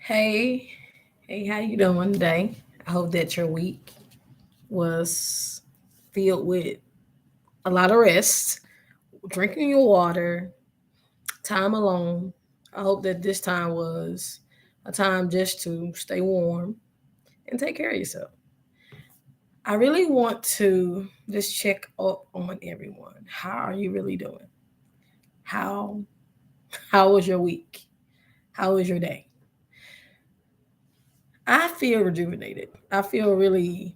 Hey, hey, how you doing today? I hope that your week was filled with a lot of rest, drinking your water, time alone. I hope that this time was a time just to stay warm and take care of yourself. I really want to just check up on everyone. How are you really doing? How how was your week? How was your day? I feel rejuvenated. I feel really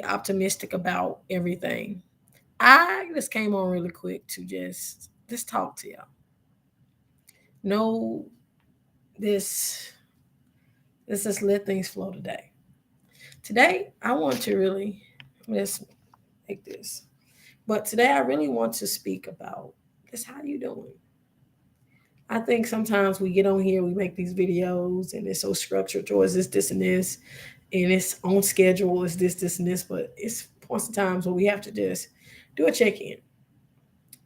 optimistic about everything. I just came on really quick to just talk to y'all. No, this let's just let things flow today. Today I want to really let's make this. But today I really want to speak about just how you doing. I think sometimes we get on here, we make these videos, and it's so structured towards this, and this, and it's on schedule, it's this, and this. But it's points of times where we have to just do a check in.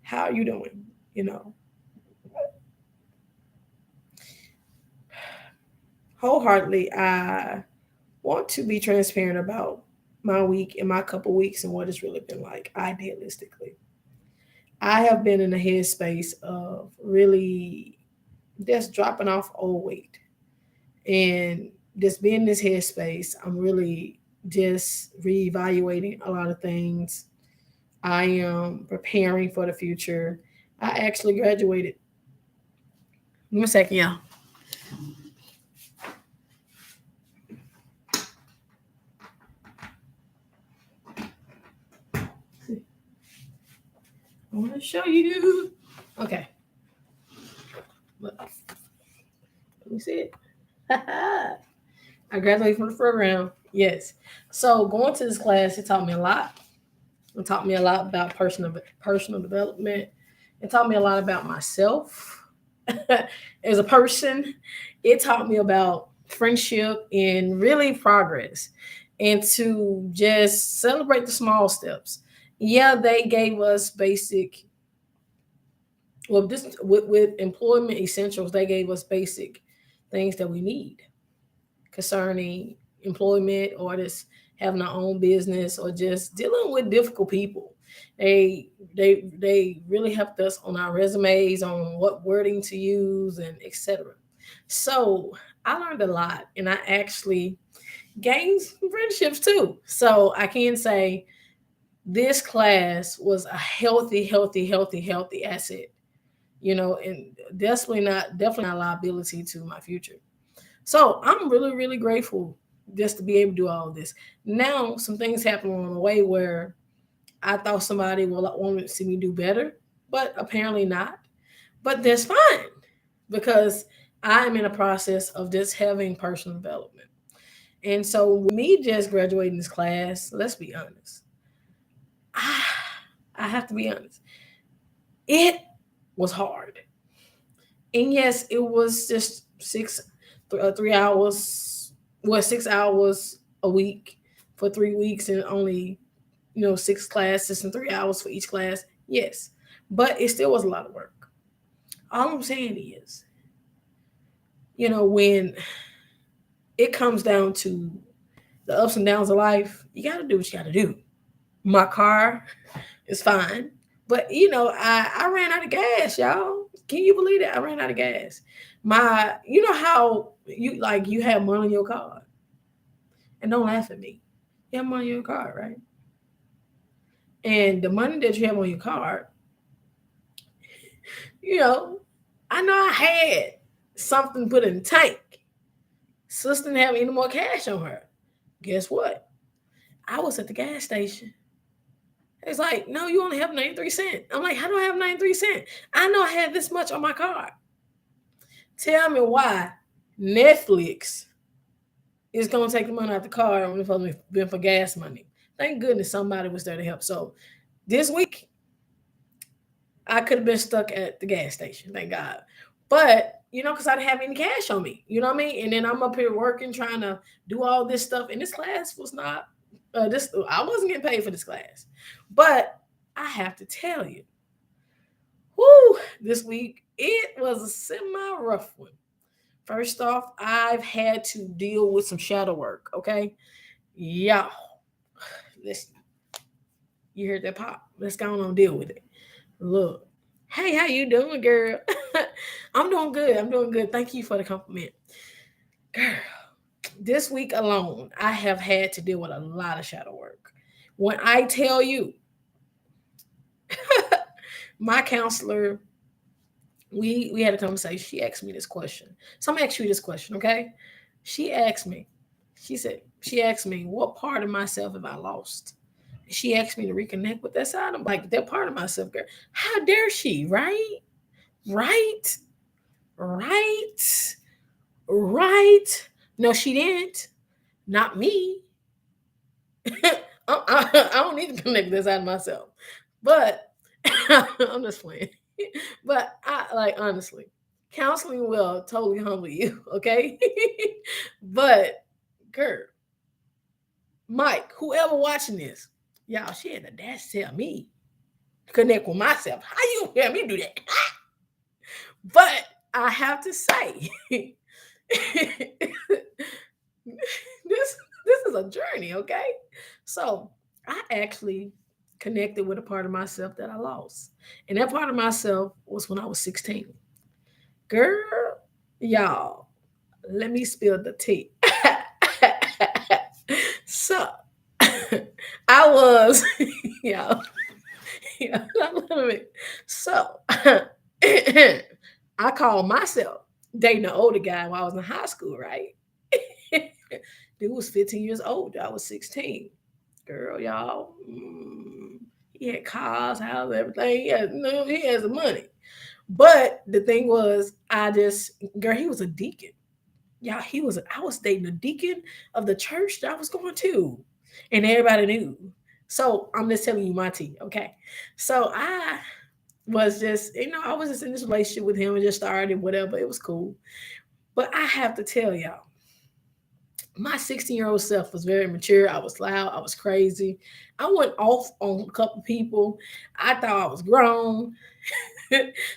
How are you doing? You know, wholeheartedly, I want to be transparent about my week and my couple weeks and what it's really been like, idealistically. I have been in a headspace of really just dropping off old weight and just being in this headspace. I'm really just reevaluating a lot of things. I am preparing for the future. I actually graduated. Give me a second, y'all. I want to show you. Okay, let me see it. I graduated from the program. Yes. So going to this class, it taught me a lot. It taught me a lot about personal development. It taught me a lot about myself as a person. It taught me about friendship and really progress, and to just celebrate the small steps. Yeah, they gave us basic. Well, this with employment essentials, they gave us basic things that we need concerning employment or just having our own business or just dealing with difficult people. They really helped us on our resumes on what wording to use and etc. So I learned a lot and I actually gained some friendships too. So I can say this class was a healthy asset, and definitely not a liability to my future. So I'm really grateful just to be able to do all of this. Now, some things happen along the way where I thought somebody will want to see me do better, but apparently not. But that's fine because I'm in a process of just having personal development. And so, with me just graduating this class, let's be honest. I, I have to be honest. It was hard. And yes, it was just 3 hours, well, 6 hours a week for 3 weeks and only, six classes and 3 hours for each class. Yes, but it still was a lot of work. All I'm saying is, when it comes down to the ups and downs of life, you got to do what you got to do. My car is fine, but I ran out of gas, y'all. Can you believe that? I ran out of gas. You know how you have money on your card, and don't laugh at me. You have money on your card, right? And the money that you have on your card, you know, I know I had something put in the tank. Sister didn't have any more cash on her. Guess what? I was at the gas station. It's like, no, you only have 93 cents. I'm like, how do I have 93 cents? I know I had this much on my card. Tell me why Netflix is going to take the money out the car when it's supposed to be for gas money. Thank goodness somebody was there to help. So this week, I could have been stuck at the gas station, thank God. But, because I didn't have any cash on me, you know what I mean? And then I'm up here working, trying to do all this stuff. And this class was not, I wasn't getting paid for this class. But I have to tell you, whoo, this week, it was a semi rough one. First off, I've had to deal with some shadow work. Okay, yeah. Listen, you heard that pop? Let's go on and deal with it. Look, hey, how you doing, girl? I'm doing good. I'm doing good. Thank you for the compliment, girl. This week alone, I have had to deal with a lot of shadow work. When I tell you, my counselor, we had a conversation. She asked me this question. So I'm gonna ask you this question, okay? She asked me, she asked me, what part of myself have I lost? She asked me to reconnect with that side. I'm like, that part of myself, girl. How dare she? Right? Right? Right? Right? No, she didn't. Not me. I don't need to connect this out of myself. But I'm just playing. But I like honestly, counseling will totally humble you, okay? But girl, Mike, whoever watching this, y'all, she had the dash to tell me to connect with myself. How you hear me do that? But I have to say, this is a journey, okay? So I actually connected with a part of myself that I lost. And that part of myself was when I was 16. Girl, y'all, let me spill the tea. So I was, y'all, yeah, a little bit. So I called myself dating an older guy while I was in high school, right? Dude was 15 years old. I was 16. Girl, y'all. He had cars, house, everything. He has the money. But the thing was, girl, he was a deacon. Y'all, I was dating a deacon of the church that I was going to. And everybody knew. So I'm just telling you my tea, okay? So I was just, I was just in this relationship with him and just started, whatever. It was cool. But I have to tell y'all, my 16-year-old self was very mature. I was loud. I was crazy. I went off on a couple people. I thought I was grown.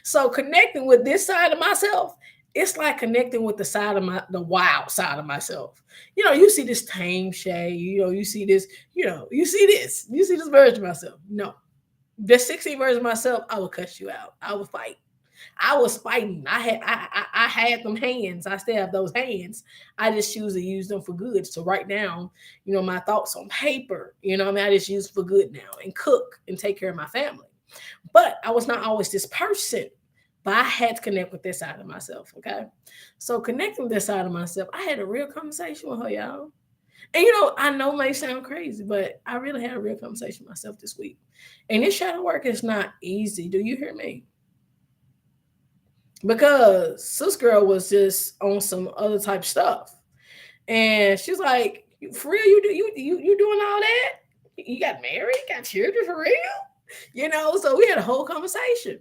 So connecting with this side of myself, it's like connecting with the wild side of myself. You see this tame shade. You see this. You see this version of myself. No, the 16 version of myself, I would cut you out. I would fight. I was fighting. I had them hands. I still have those hands. I just choose to use them for good. To write down, my thoughts on paper. I just use for good now and cook and take care of my family. But I was not always this person. But I had to connect with this side of myself. Okay. So connecting with this side of myself, I had a real conversation with her, y'all. And I know it may sound crazy, but I really had a real conversation with myself this week. And this shadow work is not easy. Do you hear me? Because Sis Girl was just on some other type stuff. And she was like, for real, you doing all that? You got married, got children for real? So we had a whole conversation.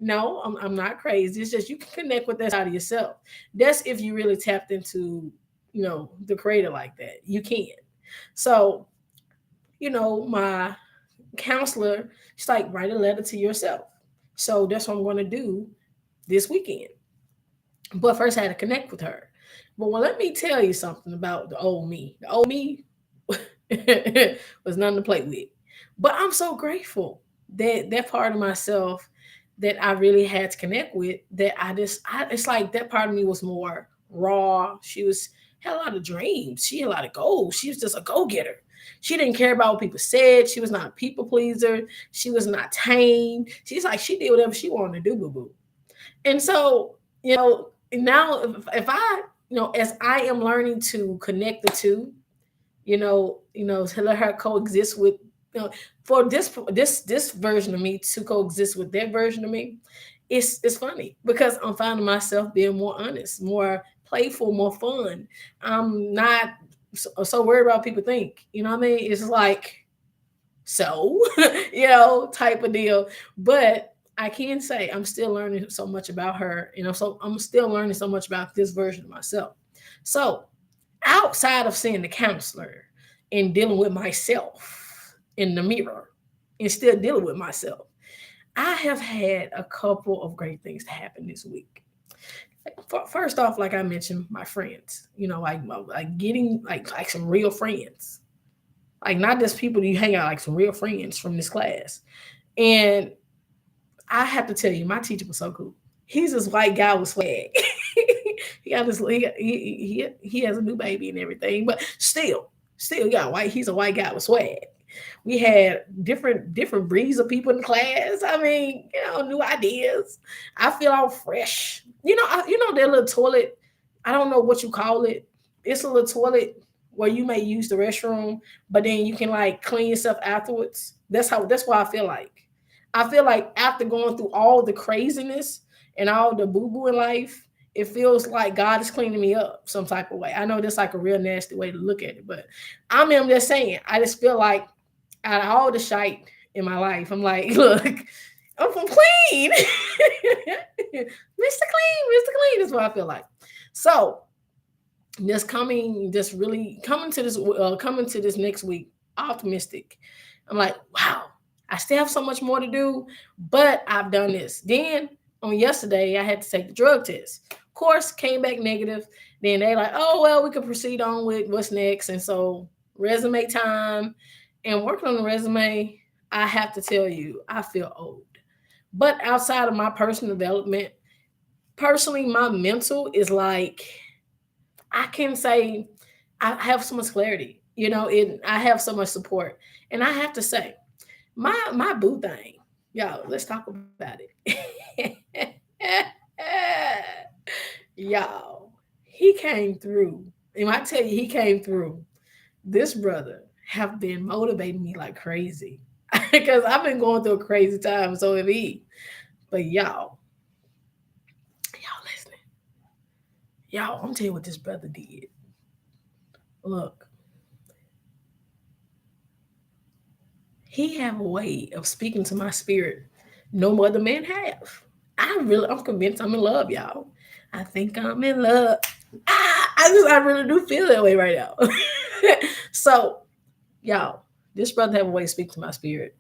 No, I'm not crazy. It's just you can connect with that side of yourself. That's if you really tapped into, the creator like that. You can. So, my counselor, she's like, write a letter to yourself. So that's what I'm going to do this weekend. But first, I had to connect with her. But let me tell you something about the old me. The old me was nothing to play with. But I'm so grateful that that part of myself that I really had to connect with, that it's like that part of me was more raw. Had a lot of dreams. She had a lot of goals. She was just a go getter. She didn't care about what people said. She was not a people pleaser. She was not tamed. She's like, she did whatever she wanted to do, boo boo. And so, now if I, as I am learning to connect the two, to let her coexist with, for this version of me to coexist with that version of me, it's funny because I'm finding myself being more honest, more playful, more fun. I'm not so worried about what people think. You know what I mean? It's like so, type of deal. But I can say I'm still learning so much about her. So I'm still learning so much about this version of myself. So outside of seeing the counselor and dealing with myself in the mirror and still dealing with myself, I have had a couple of great things to happen this week. First off, like I mentioned, my friends, like getting like some real friends, like not just people you hang out, like some real friends from this class. And I have to tell you, my teacher was so cool. He's this white guy with swag. he got this. He has a new baby and everything, but still, yeah, white. He's a white guy with swag. We had different breeds of people in the class. I mean, new ideas. I feel all fresh. That little toilet. I don't know what you call it. It's a little toilet where you may use the restroom, but then you can like clean yourself afterwards. That's why I feel like. I feel like after going through all the craziness and all the boo boo in life, it feels like God is cleaning me up some type of way. I know that's like a real nasty way to look at it, but I'm just saying, I just feel like out of all the shite in my life, I'm like, look, I'm from clean. Mr. Clean, Mr. Clean. That's what I feel like. So really coming to this next week, optimistic. I'm like, wow, I still have so much more to do, but I've done this. Then on yesterday, I had to take the drug test. Of course, came back negative. Then they like, oh well, we could proceed on with what's next. And so resume time and working on the resume, I have to tell you, I feel old. But outside of my personal development, personally, my mental is like I can say I have so much clarity, I have so much support. And I have to say, my boo thing, y'all, let's talk about it. Y'all, he came through. And I tell you, he came through. This brother have been motivating me like crazy. Because I've been going through a crazy time, so have he. But y'all listening. Y'all, I'm telling you what this brother did. Look, he have a way of speaking to my spirit no other man have. I'm convinced I'm in love, y'all. I think I'm in love. I really do feel that way right now. So, y'all, this brother have a way to speak to my spirit.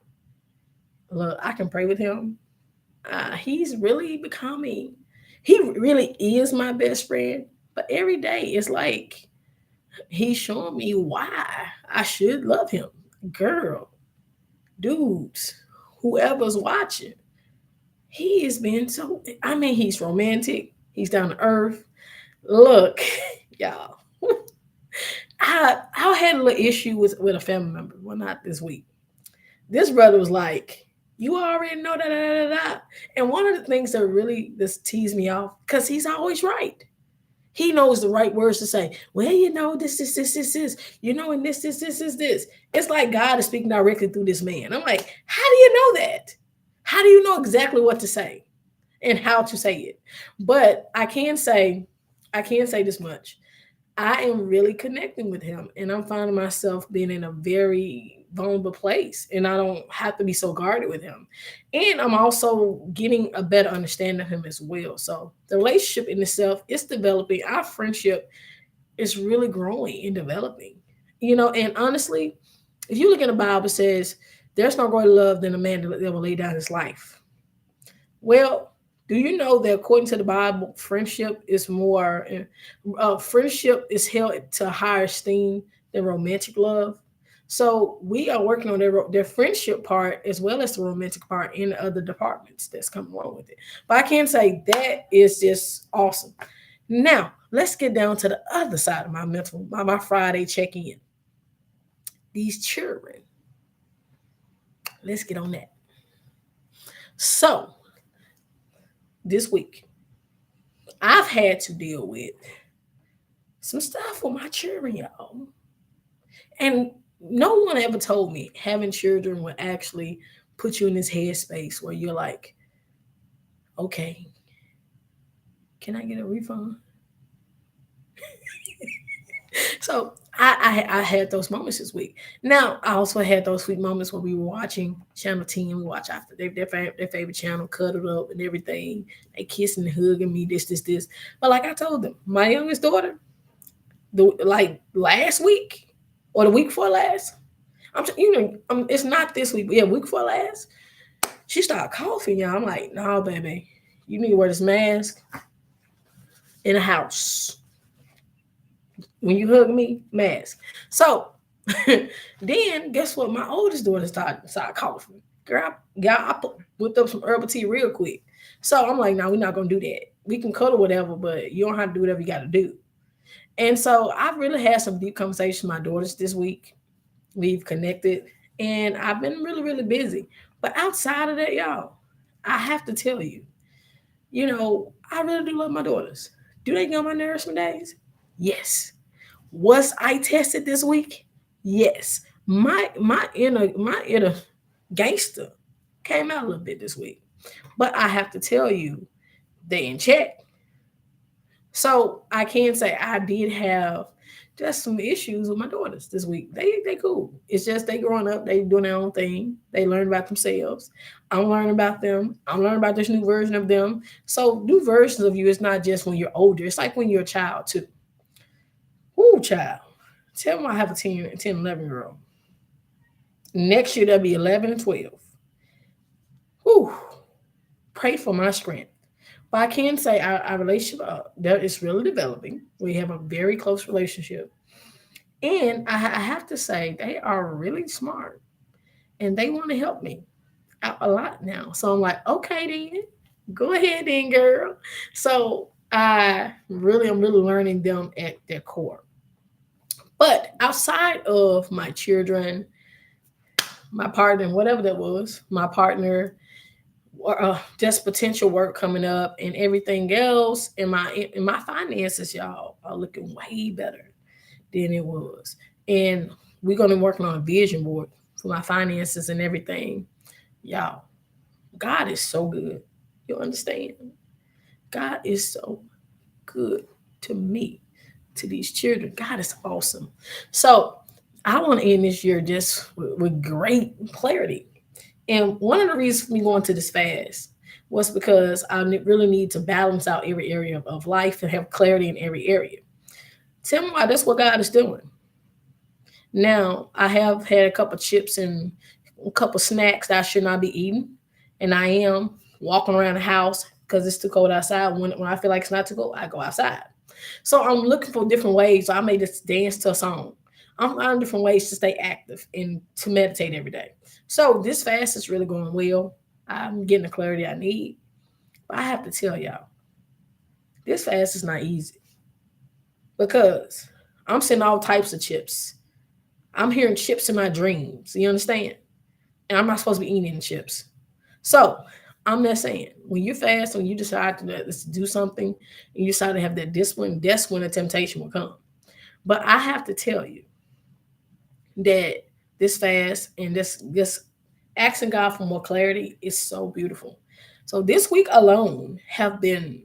Look, I can pray with him. He's really becoming. He really is my best friend. But every day it's like he's showing me why I should love him. Girl, dudes, whoever's watching, he has been so. I mean, he's romantic. He's down to earth. Look, y'all. I had a little issue with a family member. Well, not this week. This brother was like, "You already know that." Da, da, da, da. And one of the things that really just teased me off, because he's always right. He knows the right words to say. Well, this. And this. It's like God is speaking directly through this man. I'm like, how do you know that? How do you know exactly what to say and how to say it? But I can say this much. I am really connecting with him, and I'm finding myself being in a very vulnerable place, and I don't have to be so guarded with him. And I'm also getting a better understanding of him as well. So the relationship in itself is developing. Our friendship is really growing and developing. And honestly, if you look in the Bible, it says there's no greater love than a man that will lay down his life. Well, do you know that according to the Bible, friendship is held to higher esteem than romantic love? So we are working on their friendship part as well as the romantic part in the other departments that's coming along with it. But I can say that is just awesome. Now, let's get down to the other side of my mental, my Friday check in. These children. Let's get on that. So, this week, I've had to deal with some stuff with my children, y'all. And no one ever told me having children would actually put you in this headspace where you're like, okay, can I get a refund? So I had those moments this week. Now I also had those sweet moments where we were watching Channel 10. We watch after their favorite channel, cuddled up and everything. They kissing and hugging me, this. But like I told them, my youngest daughter, like last week or the week before last, it's not this week, but yeah, week before last, she started coughing, y'all. I'm like, no, baby, you need to wear this mask. in a house. When you hug me, mask. So then guess what? My oldest daughter started coughing. Girl, whipped up some herbal tea real quick. So I'm like, no, we're not gonna do that. We can cuddle whatever, but you don't have to do whatever you gotta do. And so I've really had some deep conversations with my daughters this week. We've connected, and I've been really, really busy. But outside of that, y'all, I have to tell you, I really do love my daughters. Do they get on my nerves some days? Yes. Was I tested this week? Yes. My inner gangster came out a little bit this week. But I have to tell you, they in check. So I can say I did have just some issues with my daughters this week. They cool. It's just they growing up, they doing their own thing. They learn about themselves. I'm learning about them. I'm learning about this new version of them. So new versions of you is not just when you're older. It's like when you're a child too. Whoo, child. Tell them I have a 11 year old. Next year they'll be 11 and 12. Whew. Pray for my strength. But I can say our relationship that is really developing. We have a very close relationship. And I have to say, they are really smart and they want to help me out a lot now. So I'm like, okay, then go ahead, then, girl. So I'm really learning them at their core. But outside of my children, my partner, whatever that was, my partner, just potential work coming up and everything else, in my finances, y'all are looking way better than it was. And we're gonna be working on a vision board for my finances and everything. Y'all, God is so good. You understand? God is so good to me, to these children. God is awesome. So I want to end this year just with great clarity. And one of the reasons for me going to this fast was because really need to balance out every area of life and have clarity in every area. Tell me why that's what God is doing. Now, I have had a couple chips and a couple snacks that I should not be eating. And I am walking around the house because it's too cold outside. When I feel like it's not too cold, I go outside. So I'm looking for different ways. So I may just dance to a song. I'm finding different ways to stay active and to meditate every day. So this fast is really going well. I'm getting the clarity I need. But I have to tell y'all, this fast is not easy because I'm seeing all types of chips. I'm hearing chips in my dreams. You understand? And I'm not supposed to be eating chips. So I'm not saying when you fast, when you decide to do something, and you decide to have that discipline, that's when the temptation will come. But I have to tell you that this fast and this asking God for more clarity is so beautiful. So this week alone have been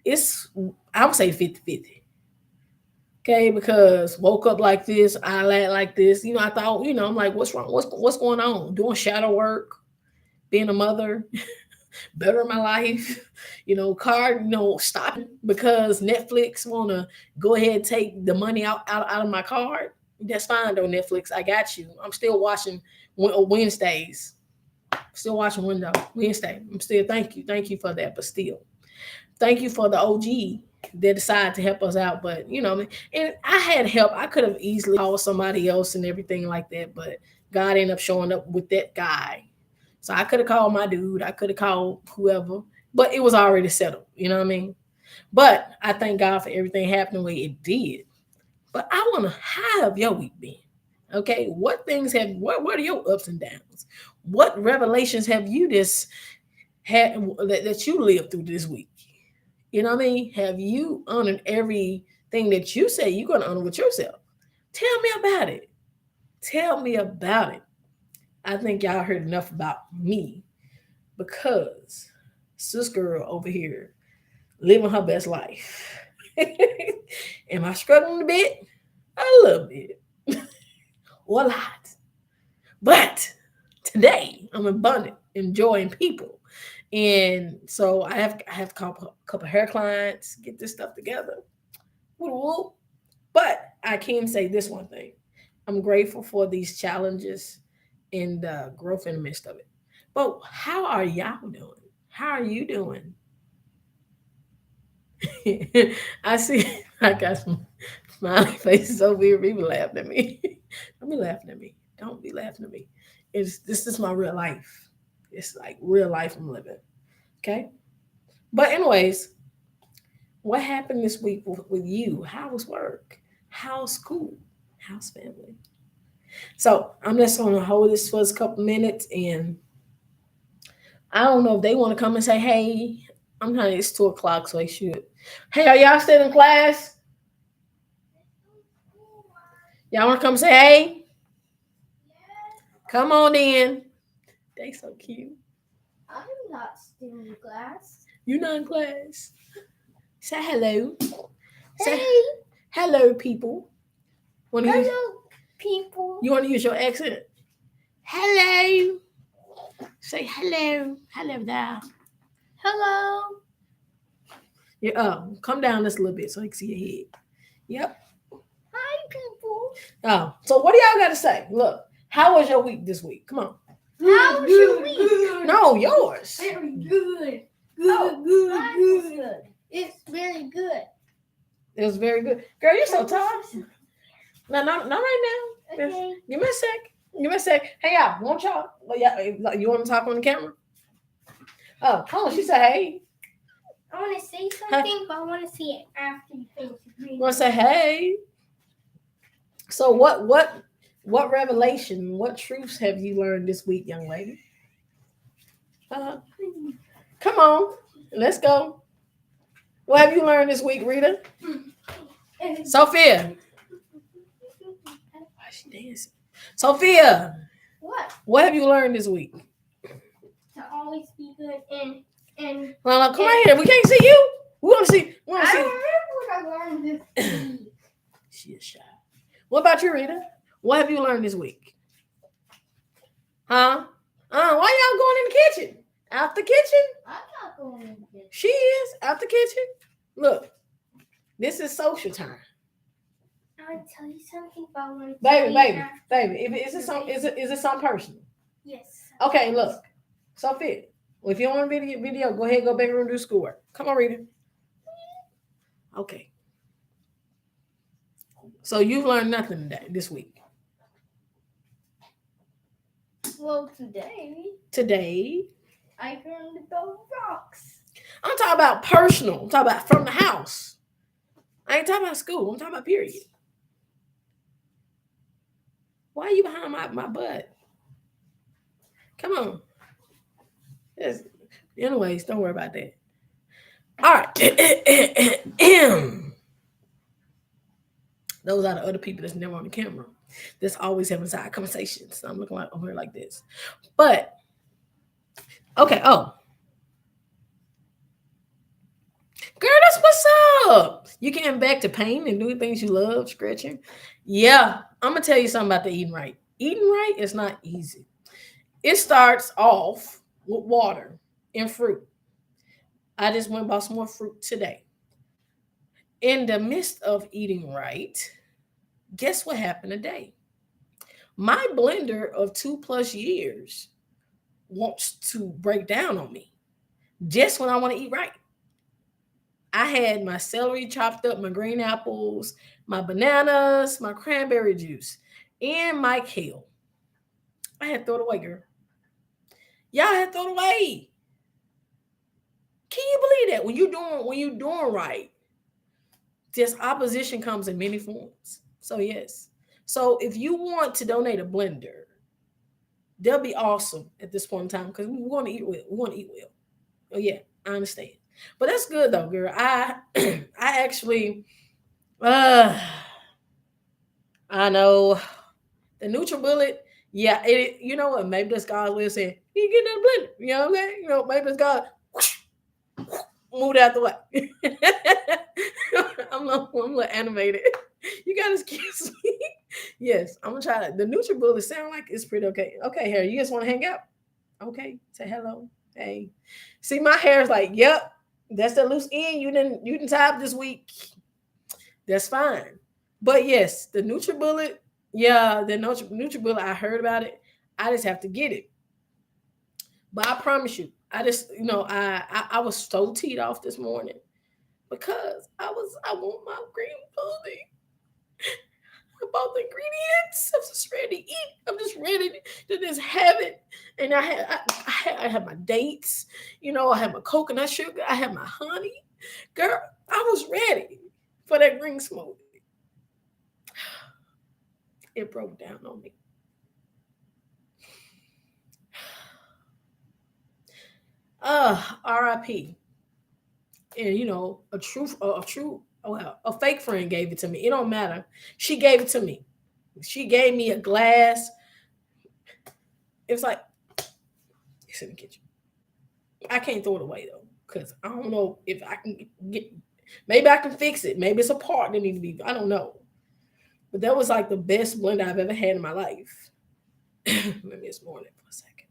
it's I would say 50-50. Okay, because woke up like this, I like this. I thought, I'm like, what's wrong? What's going on? Doing shadow work, being a mother, better my life, card, stopping because Netflix wanna go ahead and take the money out of my card. That's fine though, Netflix. I got you. I'm still watching Wednesdays. Still watching Wednesday. I'm still thank you for that. But still, thank you for the OG that decided to help us out. But and I had help. I could have easily called somebody else and everything like that. But God ended up showing up with that guy. So I could have called my dude. I could have called whoever. But it was already settled. You know what I mean? But I thank God for everything happening the way it did. But I want to have your week been. Okay, what are your ups and downs? What revelations have you just had that you lived through this week? You know what I mean? Have you honored everything that you say you're going to honor with yourself? Tell me about it. Tell me about it. I think y'all heard enough about me because sis girl over here living her best life. Am I struggling a bit? A little bit. Or a lot. But today I'm abundant, enjoying people. And so I have a couple hair clients, get this stuff together. Woo woo. But I can say this one thing. I'm grateful for these challenges and the growth in the midst of it. But how are y'all doing? How are you doing? I see. I got some smiley faces over here. People laughing at me. Don't be laughing at me. Don't be laughing at me. It's this is my real life. It's like real life I'm living. Okay. But anyways, what happened this week with you? How was work? How's school? How's family? So I'm just gonna hold this for a couple minutes, and I don't know if they want to come and say, "Hey, I'm not." It's 2 o'clock, so they should. Hey, are y'all still in class? Y'all want to come say, "Hey"? Come on in. They so cute. I'm not still in class. You not in class. Say hello. Say Hey, hello, people. Want to use? hello, people. You want to use your accent? Hello. Say hello. Hello there. Hello. Yeah. Come down just a little bit so I can see your head. Yep. Hi, people. Oh. So what do y'all got to say? Look. How was your week this week? Come on. How was your week? No, yours. Very good. Oh, Mine was good. It's very good. It was very good. Girl, you're so tall. No, not right now. Okay. Give me a sec. Give me a sec. Hey, y'all, won't y'all? You want to talk on the camera? Oh, hold on. She said, hey. I want to say something, but I want to see it after you finish reading. You want to say, hey. So what revelation, what truths have you learned this week, young lady? Come on. Let's go. What have you learned this week, Rita? Sophia. Why is she dancing? Sophia. What have you learned this week? To always be good and Well, come on here. We can't see you. We want to see. I remember what I learned this week. She is shy. What about you, Rita? What have you learned this week? Huh? Why y'all going in the kitchen? Out the kitchen? I'm not going in the kitchen. She is out the kitchen. Look, this is social time. I want to tell you something, but I want to Baby. Is it something personal? Yes. Okay, look, Sophia. Well, if you don't want a video, go ahead, go back and do schoolwork. Come on, Rita. Okay. So you've learned nothing this week. Well, today I learned about rocks. I'm talking about personal. I'm talking about from the house. I ain't talking about school. I'm talking about period. Why are you behind my butt? Come on. Yes. Anyways, don't worry about that. All right. Those are the other people that's never on the camera. That's always having side conversations. So I'm looking like over here like this. But okay. Oh, girl, that's what's up. You getting back to painting and doing things you love, stretching. Yeah, I'm gonna tell you something about the eating right. Eating right is not easy. It starts off with water and fruit. I just went and bought some more fruit today. In the midst of eating right, guess what happened today? My blender of 2+ years wants to break down on me just when I want to eat right. I had my celery chopped up, my green apples, my bananas, my cranberry juice, and my kale. I had to throw it away, girl. Y'all had to throw it away. Can you believe that? When you're doing right, this opposition comes in many forms. So yes. So if you want to donate a blender, they'll be awesome at this point in time because we want to eat well. We want to eat well. Oh yeah, I understand. But that's good though, girl. I actually I know the NutriBullet. Yeah, you know what? Maybe that's God's way of saying you get that blender. You know what I'm saying? You know, maybe it's God moved out the way. I'm a little animated. You gotta excuse me. Yes, I'm gonna try that. The NutriBullet sound like it's pretty okay. Okay, Harry, you just want to hang out? Okay, say hello. Hey, see my hair is like, yep, that's the loose end. You didn't tie up this week. That's fine. But yes, the NutriBullet, yeah, the NutriBullet, I heard about it. I just have to get it. But I promise you, I just, I was so teed off this morning. because I want my green smoothie. I bought the ingredients. I'm just ready to eat. I'm just ready to just have it. And I had my dates. I had my coconut sugar. I had my honey. Girl, I was ready for that green smoothie. It broke down on me. R.I.P. And well, a fake friend gave it to me. It don't matter. She gave it to me. She gave me a glass. It was like it's in the kitchen. I can't throw it away though, because I don't know if I can get. Maybe I can fix it. Maybe it's a part that need to be. I don't know. But that was like the best blender I've ever had in my life. Let me just more it for a second.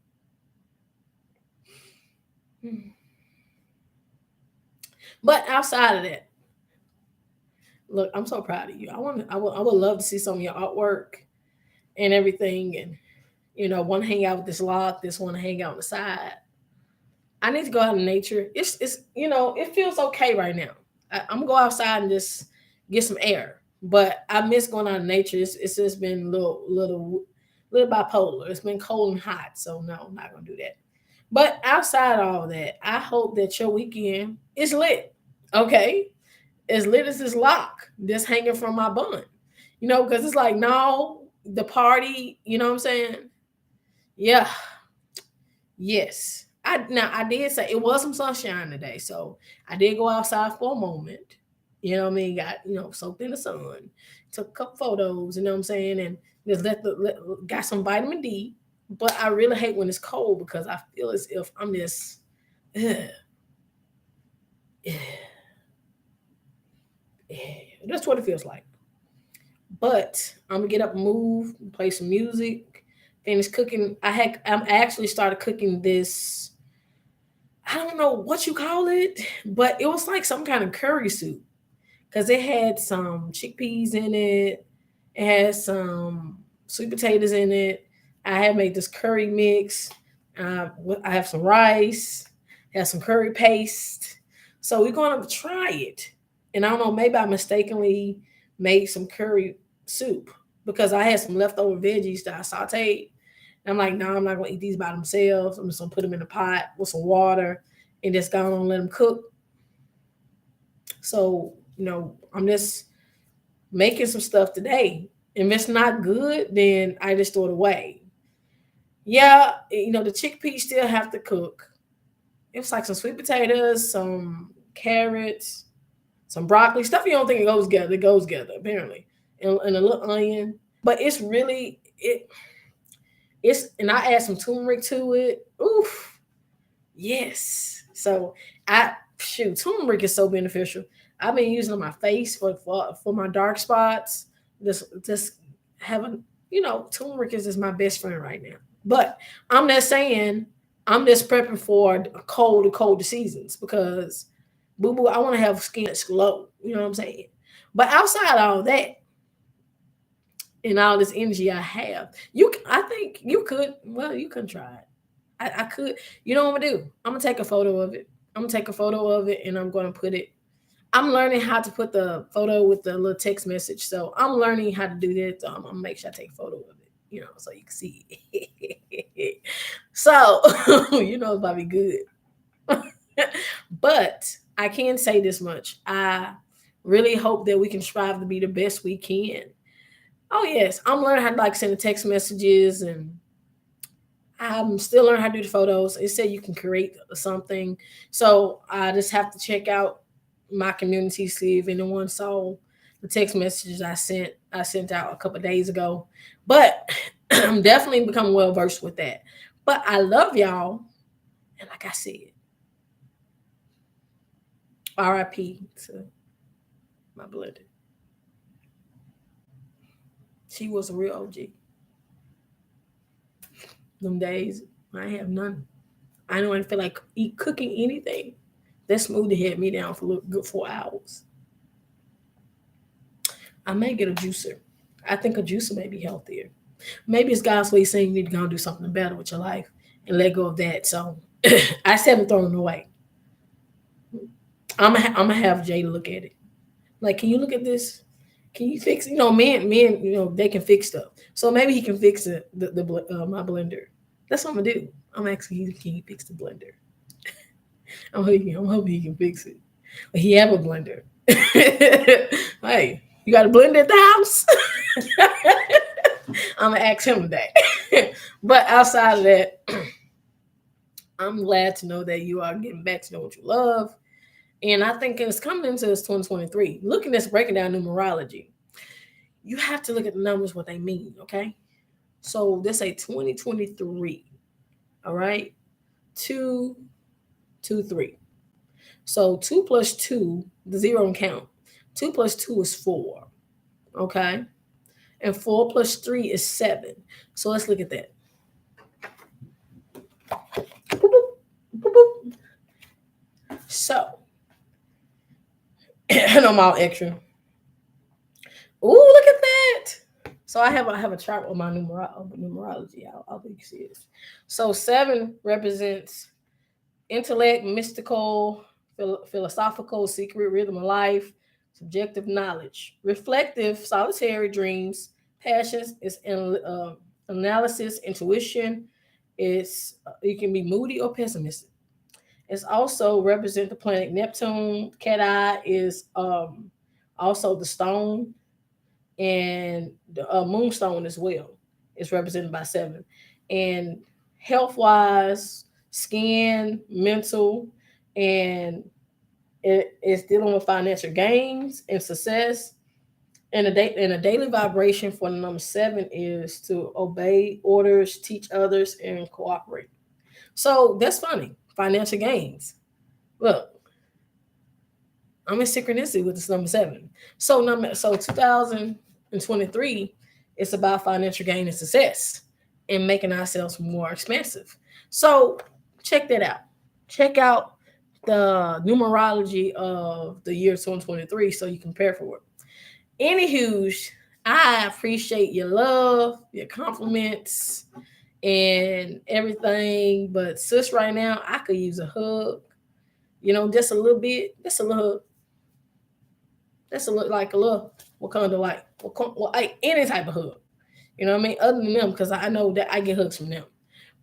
But outside of that, look, I'm so proud of you. I would love to see some of your artwork and everything, and want to hang out with this lot, this want to hang out on the side. I need to go out in nature. It feels okay right now. I'm gonna go outside and just get some air. But I miss going out in nature. It's just been little bipolar. It's been cold and hot, so no, I'm not gonna do that. But outside of all that, I hope that your weekend is lit. Okay, as lit as this lock that's hanging from my bun. Because it's like no, the party. You know what I'm saying? Yeah, yes. I did say it was some sunshine today, so I did go outside for a moment. You know what I mean? Got soaked in the sun, took a couple photos. You know what I'm saying? And just got some vitamin D. But I really hate when it's cold because I feel as if I'm just. Ugh, ugh, ugh. That's what it feels like. But I'm gonna get up, and move, play some music, finish cooking. I'm actually started cooking this. I don't know what you call it, but it was like some kind of curry soup because it had some chickpeas in it. It had some sweet potatoes in it. I had made this curry mix. I have some rice, have some curry paste. So we're gonna try it. And I don't know, maybe I mistakenly made some curry soup because I had some leftover veggies that I sauteed. And I'm like, no, I'm not gonna eat these by themselves. I'm just gonna put them in a pot with some water and just go on and let them cook. So, I'm just making some stuff today. If it's not good, then I just throw it away. Yeah, the chickpeas still have to cook. It's like some sweet potatoes, some carrots, some broccoli, stuff you don't think it goes together. It goes together, apparently. And a little onion. But it's really and I add some turmeric to it. Oof. Yes. So turmeric is so beneficial. I've been using it on my face for my dark spots. Just having turmeric is just my best friend right now. But I'm not saying I'm just prepping for the colder seasons because boo boo, I want to have skin that's glow. You know what I'm saying? But outside all that and all this energy I have, I think you could. Well, you can try it. I could. You know what I'm gonna do? I'm gonna take a photo of it. I'm gonna take a photo of it and I'm gonna put it. I'm learning how to put the photo with the little text message. So I'm learning how to do that. So I'm gonna make sure I take a photo of it, so you can see it. So it's about to be good. But I can say this much. I really hope that we can strive to be the best we can. Oh yes, I'm learning how to send the text messages and I'm still learning how to do the photos. It said you can create something. So I just have to check out my community, see if anyone saw the text messages I sent out a couple of days ago. But I'm definitely becoming well versed with that. But I love y'all. And like I said, RIP to my blender. She was a real OG. Them days, I have none. I don't even feel like cooking anything. That smoothie had me down for a good 4 hours. I may get a juicer. I think a juicer may be healthier. Maybe it's God's way saying you need to go and do something better with your life and let go of that. So I still haven't thrown it away. I'm gonna have Jay look at it. Like, can you look at this? Can you fix? Men, they can fix stuff. So maybe he can fix it. My blender. That's what I'm gonna do. I'm asking you, can you fix the blender? I'm hoping he can fix it. But he have a blender. Hey, you got a blender at the house? I'm gonna ask him today. But outside of that, I'm glad to know that you are getting back to know what you love. And I think it's coming into this 2023. Looking at this breaking down numerology, you have to look at the numbers, what they mean, okay? So this a 2023. All right. 2, 2, 3. So 2 plus 2, the zero count. 2 plus 2 is 4. Okay. And 4 plus 3 is 7. So let's look at that. Boop, boop, boop, boop. So and I'm all extra. Ooh, look at that. So I have a chart with my numerology. I'll let you see it. So 7 represents intellect, mystical, philosophical, secret rhythm of life, subjective knowledge, reflective, solitary dreams, passions, is analysis, intuition. It's you can be moody or pessimistic. It's also represent the planet Neptune. Cat eye is also the stone, and the moonstone as well. It's represented by 7. And health wise, skin, mental, and it's dealing with financial gains and success. And a daily vibration for the number 7 is to obey orders, teach others, and cooperate. So that's funny. Financial gains. Look, I'm in synchronicity with this number 7. So 2023, it's about financial gain and success and making ourselves more expensive. So check that out. Check out the numerology of the year 2023 so you can prepare for it. Anywho, I appreciate your love, your compliments, and everything. But sis, right now, I could use a hug. Just a little bit. Just a little. That's a look like a little. What kind of like? Like any type of hug. You know what I mean? Other than them, because I know that I get hugs from them.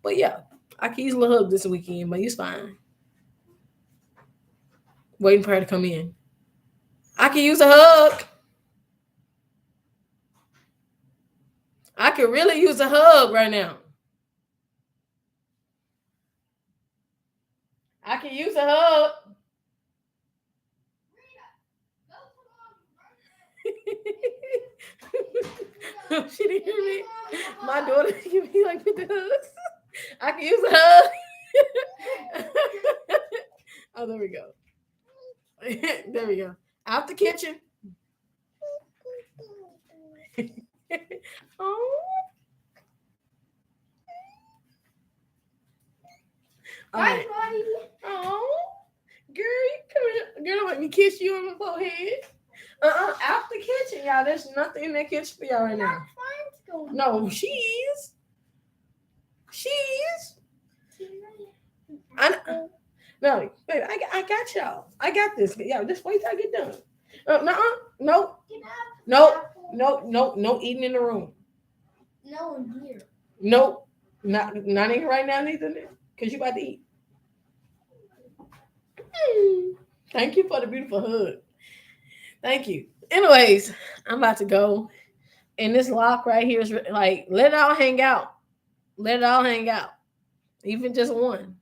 But yeah, I can use a little hug this weekend, but it's fine. Waiting for her to come in. I can use a hug. I could really use a hug right now. I can use a hug. She didn't hear me. My daughter give me like with the hugs. I can use a hug. Oh, there we go. There we go. Out the kitchen. Oh, all right. Oh, girl, come here. Girl, let me kiss you on the forehead. Out the kitchen, y'all. There's nothing in that kitchen for y'all right now. No, she's. I, no, baby, I got y'all. I got this. Y'all, just wait till I get done. No, no eating in the room. No, dear. No, not in right now, neither. Because you about to eat. Thank you for the beautiful hug. Thank you. Anyways, I'm about to go. And this lock right here is like, let it all hang out. Let it all hang out. Even just one.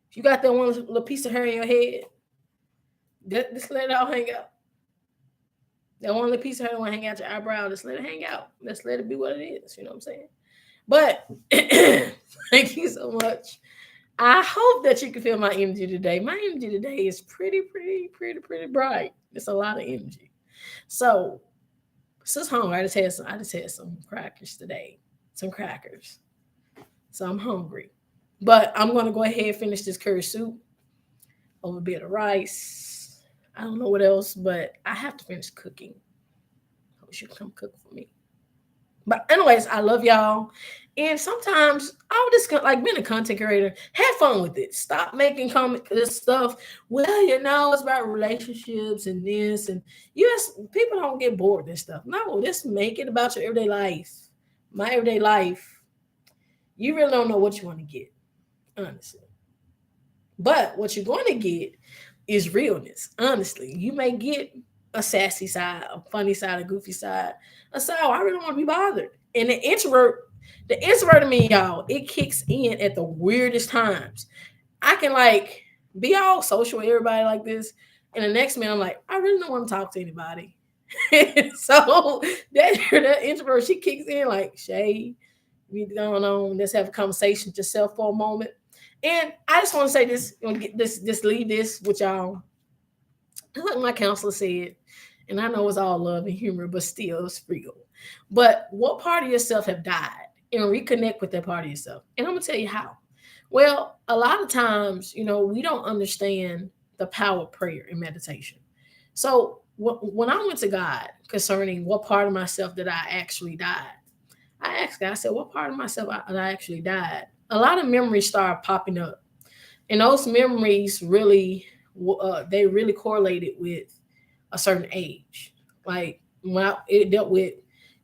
If you got that one little piece of hair in your head, just let it all hang out. That one little piece of hair want to hang out your eyebrow, just let it hang out. Just let it be what it is. You know what I'm saying? But thank you so much. I hope that you can feel my energy today. My energy today is pretty bright. It's a lot of energy. So, since hungry, I just had some crackers today. Some crackers. So I'm hungry. But I'm gonna go ahead and finish this curry soup over a bit of rice. I don't know what else, but I have to finish cooking. I wish you could come cook for me. But anyways, I love y'all. And sometimes I'll just like being a content creator, have fun with it. Stop making comment this stuff. Well, it's about relationships and this and people don't get bored with this stuff. No, just make it about your everyday life. My everyday life. You really don't know what you want to get, honestly. But what you're going to get is realness. Honestly, you may get a sassy side, a funny side, a goofy side, a side I really don't want to be bothered. And the introvert in me, y'all, it kicks in at the weirdest times. I can like be all social with everybody like this, and the next minute I'm like, I really don't want to talk to anybody. So that introvert, she kicks in like, Shay, we going on, let's have a conversation with yourself for a moment. And I just want to say this, get this, just leave this with y'all. Like my counselor said, and I know it's all love and humor, but still it's real. But what part of yourself have died? And reconnect with that part of yourself. And I'm gonna tell you how. Well, a lot of times, we don't understand the power of prayer and meditation. So when I went to God concerning what part of myself that I actually died, I asked God, I said, what part of myself that I actually died? A lot of memories started popping up. And those memories really, they really correlated with a certain age. Like it dealt with,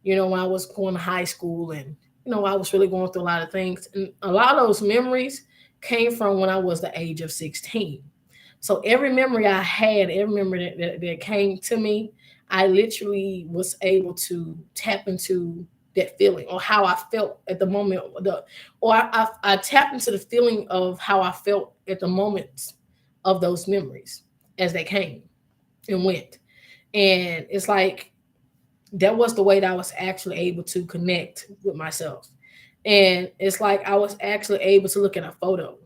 when I was going to high school and, I was really going through a lot of things. And a lot of those memories came from when I was the age of 16. So every memory I had, every memory that came to me, I literally was able to tap into that feeling or how I felt at the moment. I tapped into the feeling of how I felt at the moments of those memories as they came and went. And it's like that was the way that I was actually able to connect with myself. And it's like I was actually able to look at a photo,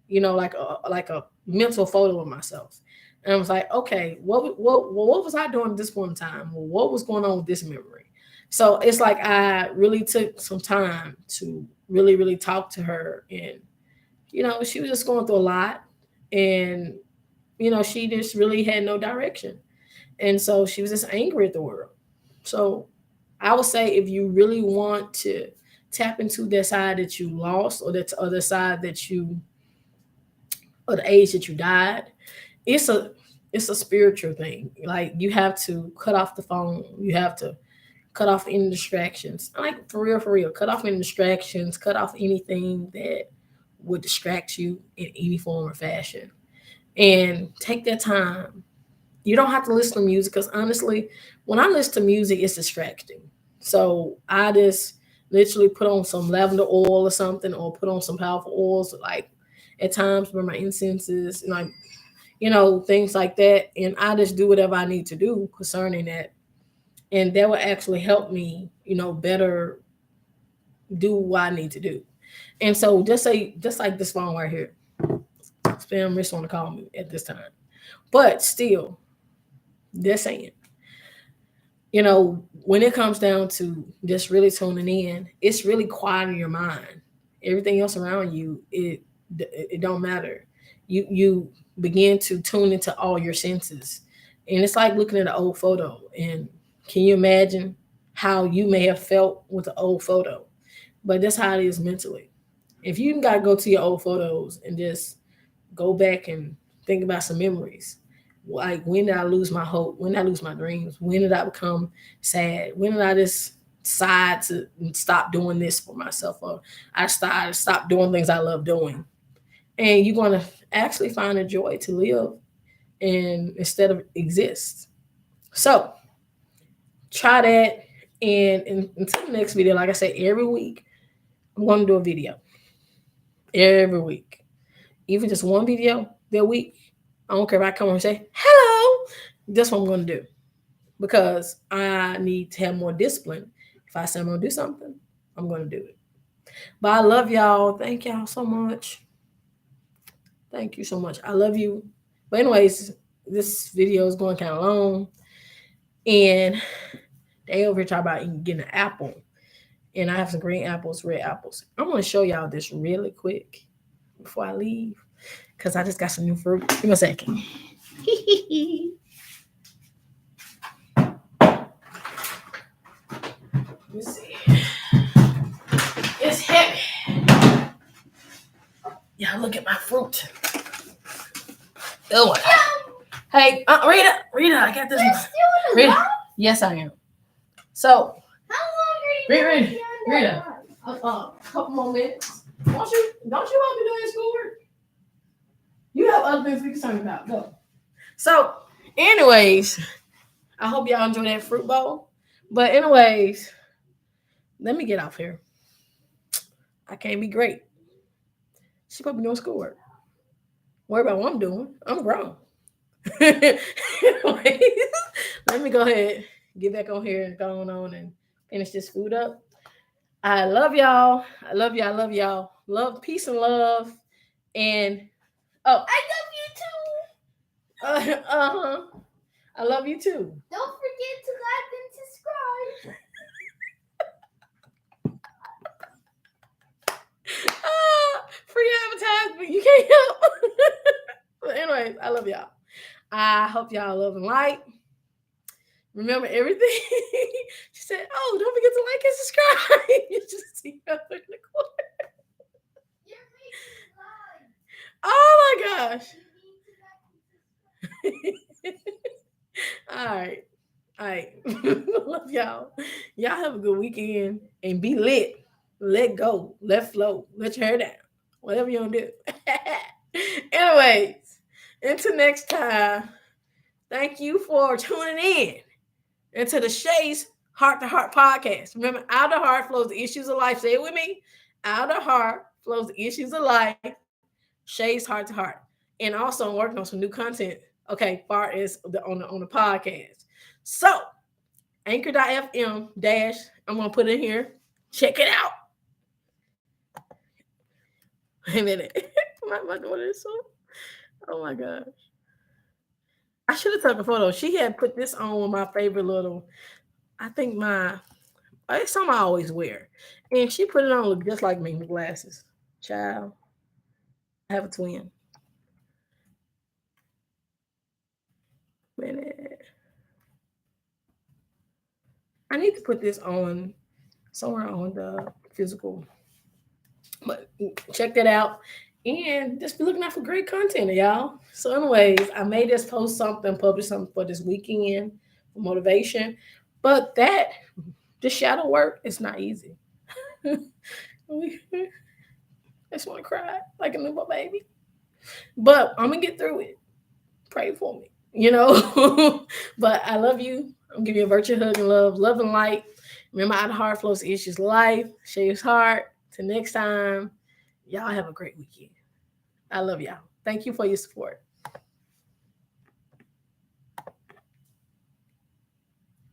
like a mental photo of myself. And I was like, okay, what was I doing at this point in time? What was going on with this memory? So it's like I really took some time to really, really talk to her. And, she was just going through a lot. And, she just really had no direction. And so she was just angry at the world. So I would say if you really want to tap into that side that you lost or that other side or the age that you died, it's a spiritual thing. Like you have to cut off the phone. You have to cut off any distractions. Like for real, cut off any distractions, cut off anything that would distract you in any form or fashion. And take that time. You don't have to listen to music because honestly, when I listen to music, it's distracting. So I just literally put on some lavender oil or something, or put on some powerful oils, like at times where my incenses and like things like that. And I just do whatever I need to do concerning that, and that will actually help me, better do what I need to do. And so just like this phone right here, spam risk want to call me at this time, but still, they're saying, when it comes down to just really tuning in, it's really quieting your mind. Everything else around you, it don't matter. You begin to tune into all your senses, and it's like looking at an old photo. And can you imagine how you may have felt with the old photo? But that's how it is mentally. If you got to go to your old photos and just go back and think about some memories, like when did I lose my hope? When did I lose my dreams? When did I become sad? When did I just decide to stop doing this for myself? Or I started to stop doing things I love doing. And you're going to actually find a joy to live and instead of exist. So try that. And until the next video, like I said, every week I'm going to do a video. Every week. Even just one video that week. I don't care if I come and say, hello. That's what I'm going to do. Because I need to have more discipline. If I say I'm going to do something, I'm going to do it. But I love y'all. Thank y'all so much. Thank you so much. I love you. But anyways, this video is going kind of long. And they over here talking about getting an apple. And I have some green apples, red apples. I'm going to show y'all this really quick before I leave. Because I just got some new fruit. Give me a second. Let me see. fruit. Oh, hey, Rita, I got this one. Rita, yes, I am. So, Rita, a couple more minutes. Don't you want to be doing schoolwork? You have other things we can talk about. Go. So, anyways, I hope y'all enjoy that fruit bowl. But anyways, let me get off here. I can't be great. She probably doing schoolwork. Worry about what I'm doing. I'm grown. Anyways, let me go ahead, get back on here and go on and finish this food up. I love y'all. I love y'all. I love y'all. Love, peace, and love. And oh, I love you too. I love you too. Don't forget to like and subscribe. Free advertisement. You can't help. But anyways, I love y'all. I hope y'all love and light. Remember everything. She said, "Oh, don't forget to like and subscribe." You just see her in the corner. Oh my gosh. All right. Love y'all. Y'all have a good weekend and be lit. Let go. Let flow. Let your hair down. Whatever you want to do. Anyways, until next time, thank you for tuning in into the Shay's Heart to Heart podcast. Remember, out of the heart flows the issues of life. Say it with me. Out of the heart flows the issues of life. Shay's Heart to Heart. And also, I'm working on some new content. Okay, far as on the podcast. So, anchor.fm dash, I'm gonna put it in here. Check it out. Wait a minute. my daughter is so. Oh my gosh. I should have took a photo. She had put this on with my favorite little. I think it's something I always wear, and she put it on look just like me with glasses. Child, I have a twin. Minute. I need to put this on somewhere on the physical. But check that out. And just be looking out for great content, y'all. So, anyways, I may just post something, publish something for this weekend for motivation. But the shadow work is not easy. I just want to cry like a little baby. But I'm going to get through it. Pray for me, But I love you. I'm giving you a virtual hug and love and light. Remember, out of heart flows issues life. Share your heart. Till next time, y'all have a great weekend. I love y'all. Thank you for your support.